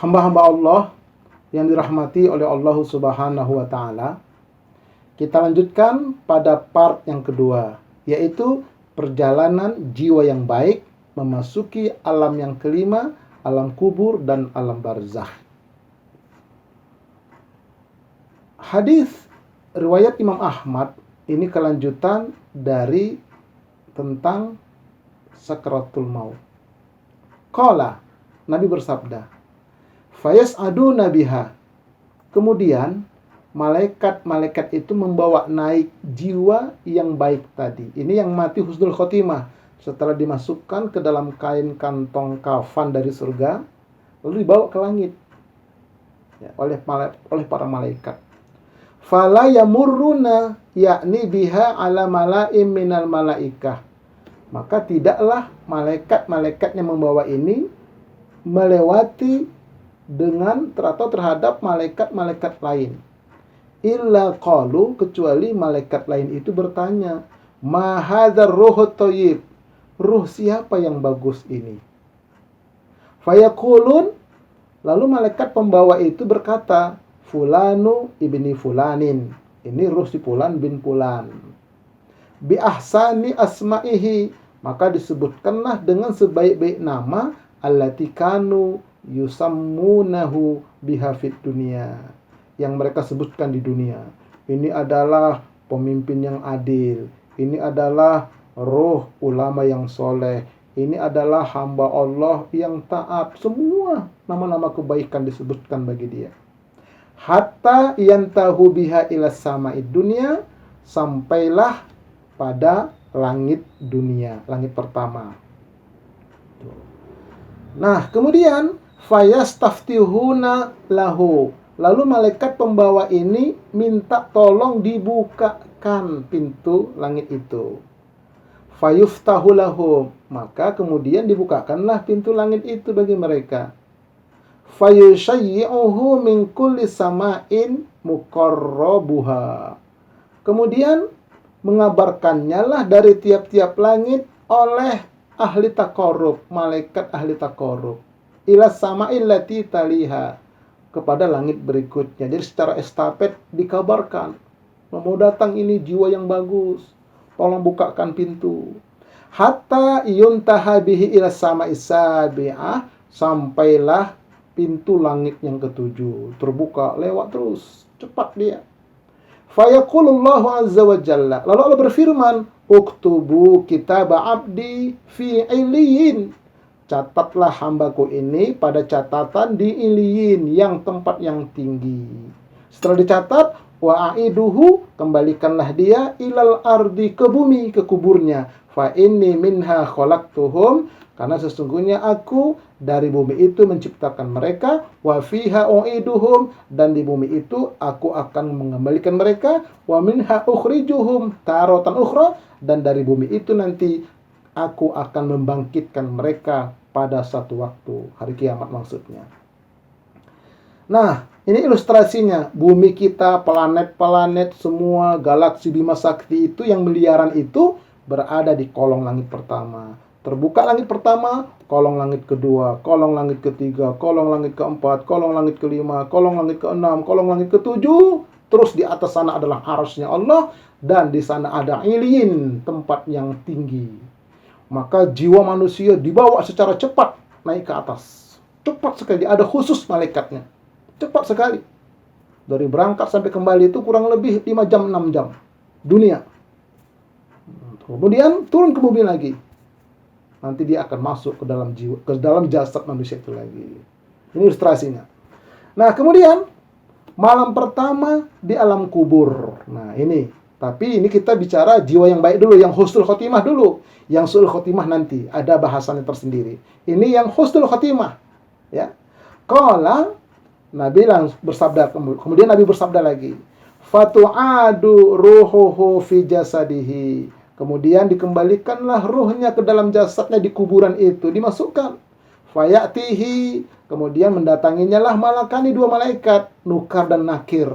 hamba-hamba Allah yang dirahmati oleh Allah Subhanahu wa taala. Kita lanjutkan pada part yang kedua, yaitu perjalanan jiwa yang baik memasuki alam yang kelima, alam kubur dan alam barzakh. Hadis riwayat Imam Ahmad ini kelanjutan dari tentang sakratul maut. Qala, Nabi bersabda, fayas'aduna biha. Kemudian malaikat-malaikat itu membawa naik jiwa yang baik tadi. Ini yang mati husnul khotimah. Setelah dimasukkan ke dalam kain kantong kafan dari surga, lalu dibawa ke langit ya, oleh para malaikat. Fala yamurruna yakni biha ala malaim minal malaikah. Maka tidaklah malaikat-malaikat yang membawa ini melewati dengan atau terhadap malaikat-malaikat lain. Illa qalu, kecuali malaikat lain itu bertanya, ma hadzal ruhut thayyib, ruh siapa yang bagus ini? Fayaqulun, lalu malaikat pembawa itu berkata, fulanu ibni fulanin, ini ruh si fulan bin fulan. Bi ahsani asma'ihi, maka disebutkanlah dengan sebaik-baik nama allati kanu yusammunahu biha fid dunya, yang mereka sebutkan di dunia. Ini adalah pemimpin yang adil, ini adalah roh ulama yang soleh, ini adalah hamba Allah yang taat. Semua nama-nama kebaikan disebutkan bagi dia. Hatta yantahu biha ila sama'id dunya, sampailah pada langit dunia, langit pertama. Nah, kemudian fayastaftihuna lahu, lalu malaikat pembawa ini minta tolong dibukakan pintu langit itu. Fayuftahu lahum, maka kemudian dibukakanlah pintu langit itu bagi mereka. Fayushayyi'uhu min kulli sama'in muqarrabuha, kemudian mengabarkannya lah dari tiap-tiap langit oleh ahli taqarrub, malaikat ahli taqarrub, ila sama'il lati taliha, kepada langit berikutnya. Jadi secara estafet dikabarkan, mau datang ini jiwa yang bagus, tolong bukakan pintu. Hatta yuntaha bihi ila sama'is sabi'ah, sampailah pintu langit yang ketujuh terbuka, lewat terus, cepat dia. Fayaqulullahu azza wa jalla, lalu Allah berfirman, uktubu kitab abdi fi iliyin, catatlah hambaku ini pada catatan di iliyin, yang tempat yang tinggi. Setelah dicatat, wa aiduhu, kembalikanlah dia ilal ardi, ke bumi, ke kuburnya. Fa inni minha khalaqtuhum, karena sesungguhnya aku dari bumi itu menciptakan mereka. Wa fiha u'iduhum, dan di bumi itu aku akan mengembalikan mereka. Wa minha ukhrijuhum taratan ukhra, dan dari bumi itu nanti aku akan membangkitkan mereka pada satu waktu, hari kiamat maksudnya. Nah, ini ilustrasinya. Bumi kita, planet-planet, semua galaksi Bima Sakti itu yang miliaran itu berada di kolong langit pertama. Terbuka langit pertama, kolong langit kedua, kolong langit ketiga, kolong langit keempat, kolong langit kelima, kolong langit keenam, kolong langit ketujuh. Terus di atas sana adalah arsy-Nya Allah, dan di sana ada iliyin, tempat yang tinggi. Maka jiwa manusia dibawa secara cepat naik ke atas. Cepat sekali, ada khusus malaikatnya. Cepat sekali. Dari berangkat sampai kembali itu kurang lebih 5 jam, 6 jam. Dunia. Kemudian turun ke bumi lagi. Nanti dia akan masuk ke dalam jiwa, ke dalam jasad manusia itu lagi. Ini ilustrasinya. Nah, kemudian malam pertama di alam kubur. Nah, ini. Tapi ini kita bicara jiwa yang baik dulu, yang husnul khotimah dulu. Yang su'ul khotimah nanti ada bahasannya tersendiri. Ini yang husnul khotimah, ya. Qala, Nabi bersabda, kemudian Nabi bersabda lagi, fatu'adu ruhuhu fi jasadihi. Kemudian dikembalikanlah ruhnya ke dalam jasadnya di kuburan itu, dimasukkan. Fayatihi, kemudian mendatanginya lah malakani, 2 malaikat, Nukar dan Nakir.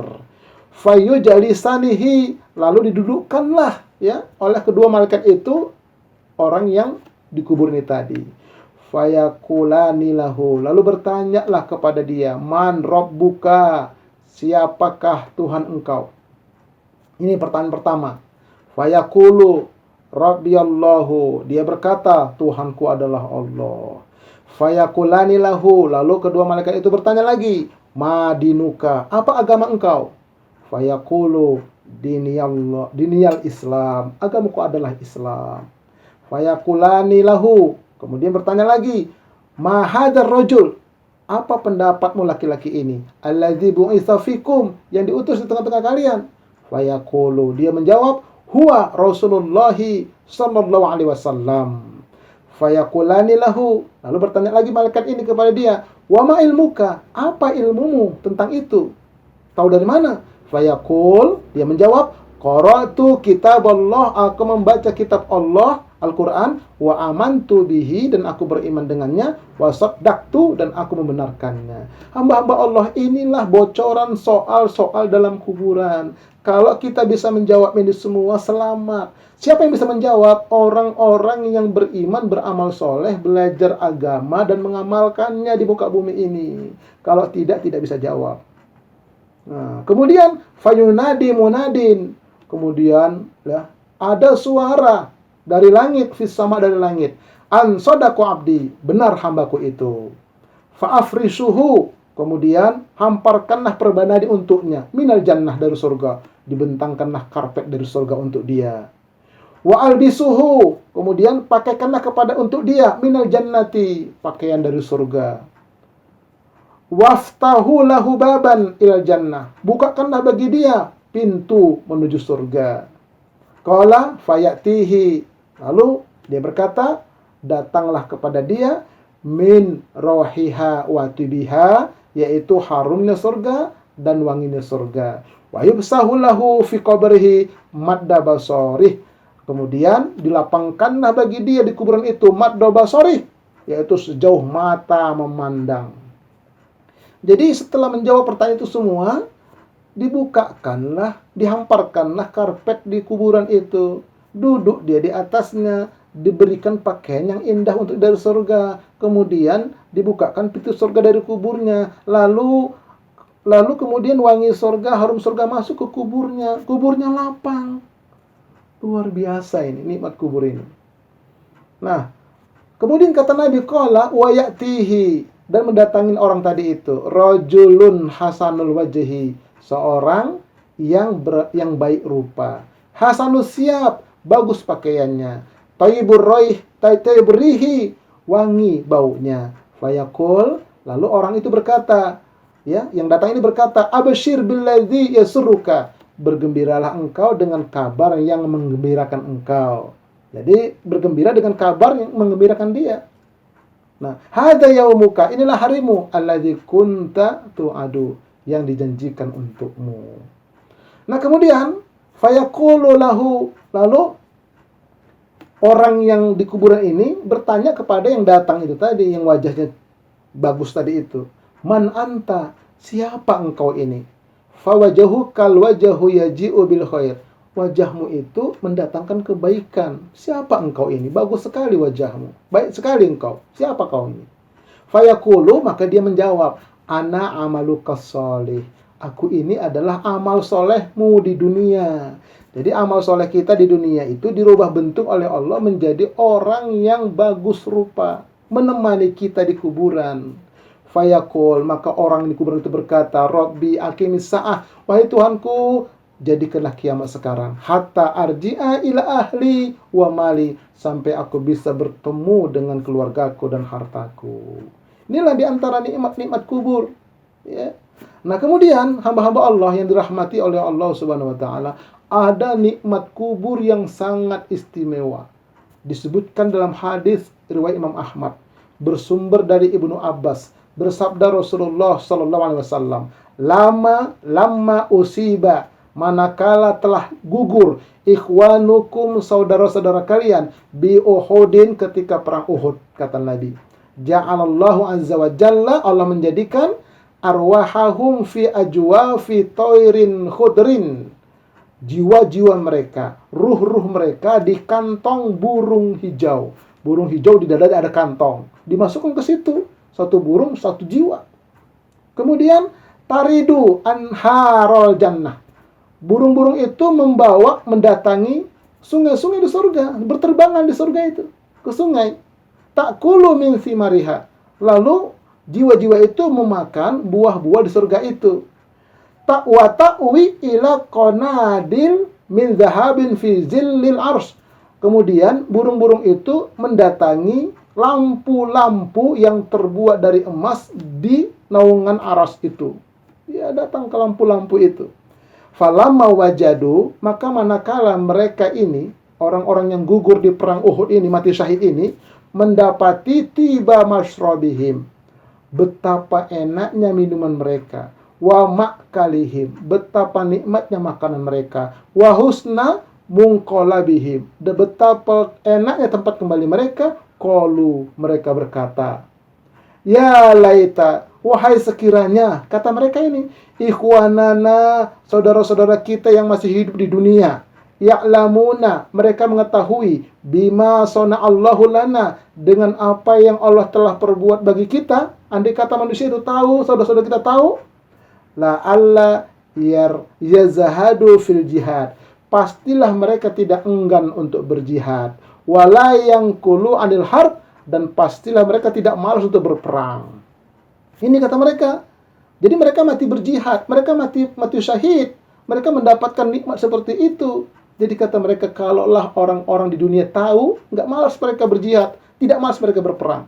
Fayujalisanihi, lalu didudukkanlah ya oleh kedua malaikat itu orang yang dikubur ini tadi. Fayakulani lahu, lalu bertanyalah kepada dia, man rabbuka, siapakah Tuhan engkau? Ini pertanyaan pertama. Fayakulu rabbiyallahu, dia berkata, Tuhanku adalah Allah. Fayakulani lahu, lalu kedua malaikat itu bertanya lagi, ma dinuka, apa agama engkau? Fayakulu diniyal Islam, agamaku adalah Islam. Fayakulani lahu, kemudian bertanya lagi, ma hadzal rajul, apa pendapatmu laki-laki ini? Alladzi bu'itsa fikum, yang diutus di tengah-tengah kalian. Fayaqulu, dia menjawab, huwa Rasulullah sallallahu alaihi wasallam. Fayaqulani lahu, lalu bertanya lagi malaikat ini kepada dia, wa ma ilmuka, apa ilmumu tentang itu? Tahu dari mana? Fayaqul, dia menjawab, qara'tu kitab Allah, aku membaca kitab Allah, Al-Quran, wa amantu bihi, dan aku beriman dengannya, wa saddaqtu, dan aku membenarkannya. Hamba-hamba Allah, inilah bocoran soal-soal dalam kuburan. Kalau kita bisa menjawab ini semua, selamat. Siapa yang bisa menjawab? Orang-orang yang beriman, beramal soleh, belajar agama, dan mengamalkannya di muka bumi ini. Kalau tidak bisa jawab. Nah, kemudian fayunadi munadin, kemudian ya, ada suara dari langit, fis sama, dari langit, an sadaku abdi, benar hambaku itu. Fa'afrisuhu, kemudian hamparkanlah perbanadi untuknya, minal jannah, dari surga, dibentangkanlah karpet dari surga untuk dia. Wa albisuhu, kemudian pakaikanlah kepada untuk dia, minal jannati, pakaian dari surga. Waftahu lahu baban ilal jannah, bukakanlah bagi dia pintu menuju surga. Qala fayatihi, lalu dia berkata, datanglah kepada dia min rohiha wa tibiha, yaitu harumnya surga dan wanginya surga. Wa yubsahu lahu fi qabrihi madda basarih, kemudian dilapangkanlah bagi dia di kuburan itu madda basarih, yaitu sejauh mata memandang. Jadi setelah menjawab pertanyaan itu semua, dibukakanlah, dihamparkanlah karpet di kuburan itu. Duduk dia di atasnya, diberikan pakaian yang indah untuk dari surga. Kemudian dibukakan pintu surga dari kuburnya. Lalu kemudian wangi surga, harum surga masuk ke kuburnya. Kuburnya lapang. Luar biasa ini, nikmat kubur ini. Nah, kemudian kata Nabi, qala wa ya'tihi, dan mendatangin orang tadi itu, rajulun hasanul wajhi, seorang yang baik rupa, hasanus siap, bagus pakaiannya, thayyibur rihi, wangi baunya. Fayaqul, lalu orang itu berkata, ya, yang datang ini berkata, absyir billadzi yasurruka, bergembiralah engkau dengan kabar yang menggembirakan engkau. Jadi bergembira dengan kabar yang menggembirakan dia. Nah, hadza yaumuka, inilah harimu, alladzi kunta tu'adu, yang dijanjikan untukmu. Nah, kemudian fayaqulu lahu, lalu orang yang di kuburan ini bertanya kepada yang datang itu tadi, yang wajahnya bagus tadi itu, man anta, siapa engkau ini? Fawajahu kal wajahu yaji'u bil khair, wajahmu itu mendatangkan kebaikan. Siapa engkau ini? Bagus sekali wajahmu, baik sekali engkau. Siapa kau ini? Fayaqulu, maka dia menjawab, ana amalukas sholih, aku ini adalah amal solehmu di dunia. Jadi amal soleh kita di dunia itu dirubah bentuk oleh Allah menjadi orang yang bagus rupa, menemani kita di kuburan. Fayaqul, maka orang di kuburan itu berkata, Rabbi aqimis sa'ah, wahai Tuhanku, jadikanlah kiamat sekarang, hatta arji'a ila ahli wa mali, sampai aku bisa bertemu dengan keluargaku dan hartaku. Inilah diantara nikmat-nikmat kubur, ya. Nah, kemudian hamba-hamba Allah yang dirahmati oleh Allah Subhanahu wa taala, ada nikmat kubur yang sangat istimewa. Disebutkan dalam hadis riwayat Imam Ahmad, bersumber dari Ibnu Abbas, bersabda Rasulullah sallallahu alaihi wasallam, lama usiba, manakala telah gugur ikhwanukum, saudara-saudara kalian, bi Uhudin, ketika perang Uhud, kata Nabi, ja'alallahu azza wa jalla, Allah menjadikan arwahahum fi ajwafi tairin khudrin, jiwa-jiwa mereka, ruh-ruh mereka di kantong burung hijau. Burung hijau di dadanya ada kantong. Dimasukkan ke situ. Satu burung, satu jiwa. Kemudian taridu anharul jannah. Burung-burung itu mendatangi sungai-sungai di surga, berterbangan di surga itu ke sungai. Takulu min thimariha. Lalu jiwa-jiwa itu memakan buah-buah di surga itu. Ta'wi ila qanadil min zahabin fi zillil ars. Kemudian burung-burung itu mendatangi lampu-lampu yang terbuat dari emas di naungan aras itu. Dia datang ke lampu-lampu itu. Falamma wajadu, maka manakala mereka ini, orang-orang yang gugur di perang Uhud ini, mati syahid ini, mendapati tiba mashrabihim, betapa enaknya minuman mereka, wa makalihim, betapa nikmatnya makanan mereka, wa husna munqalabihim, dan betapa enaknya tempat kembali mereka, qalu, mereka berkata, ya laita, wahai sekiranya, kata mereka ini, ikhwanana, saudara-saudara kita yang masih hidup di dunia, ya'lamuna, mereka mengetahui, bima sona'allahu lana, dengan apa yang Allah telah perbuat bagi kita. Andai kata manusia itu tahu, saudara-saudara kita tahu, la alla yazahadu fil jihad, pastilah mereka tidak enggan untuk berjihad, wala yangkulu anil harb, dan pastilah mereka tidak malas untuk berperang. Ini kata mereka. Jadi mereka mati berjihad, mereka mati syahid, mereka mendapatkan nikmat seperti itu. Jadi kata mereka, kalaulah orang-orang di dunia tahu, nggak malas mereka berjihad, tidak malas mereka berperang.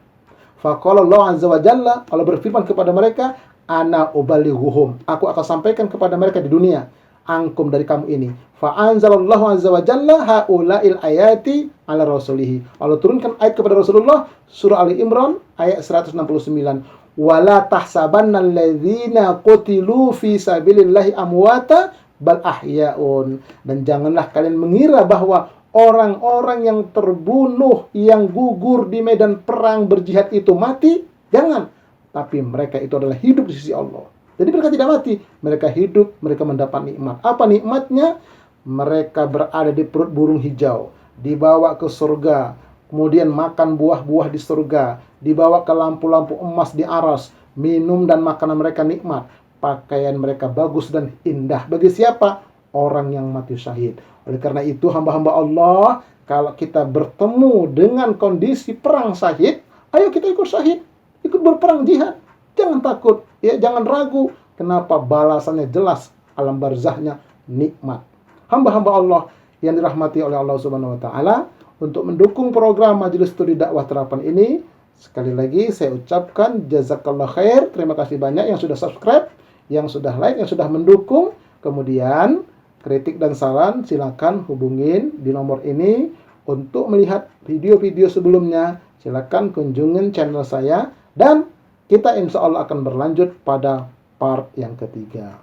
Faqala Allah azza wa jalla, Allah berfirman kepada mereka, ana ubalighuhum, aku akan sampaikan kepada mereka di dunia, angkum dari kamu ini. Fa anzalallahu azza wa jalla haula'il ayati ala rasulihi. Allah turunkan ayat kepada Rasulullah, surah Ali Imran ayat 169. Wala tahsabannal ladzina qutilu fi sabilillahi amwata bal ahya'un. Dan janganlah kalian mengira bahwa orang-orang yang terbunuh, yang gugur di medan perang berjihad itu mati. Jangan. Tapi mereka itu adalah hidup di sisi Allah. Jadi mereka tidak mati. Mereka hidup, mereka mendapat nikmat. Apa nikmatnya? Mereka berada di perut burung hijau, dibawa ke surga, kemudian makan buah-buah di surga, dibawa ke lampu-lampu emas di aras, minum dan makanan mereka nikmat, pakaian mereka bagus dan indah. Bagi siapa? Orang yang mati syahid. Oleh karena itu, hamba-hamba Allah, kalau kita bertemu dengan kondisi perang syahid, ayo kita ikut syahid, ikut berperang jihad. Jangan takut, ya, jangan ragu. Kenapa? Balasannya jelas, alam barzahnya nikmat. Hamba-hamba Allah yang dirahmati oleh Allah Subhanahu wa taala, untuk mendukung program Majelis Studi Dakwah Terapan ini, sekali lagi saya ucapkan jazakallah khair. Terima kasih banyak yang sudah subscribe, yang sudah like, yang sudah mendukung. Kemudian kritik dan saran silakan hubungin di nomor ini. Untuk melihat video-video sebelumnya, silakan kunjungin channel saya, dan kita insya Allah akan berlanjut pada part yang ketiga.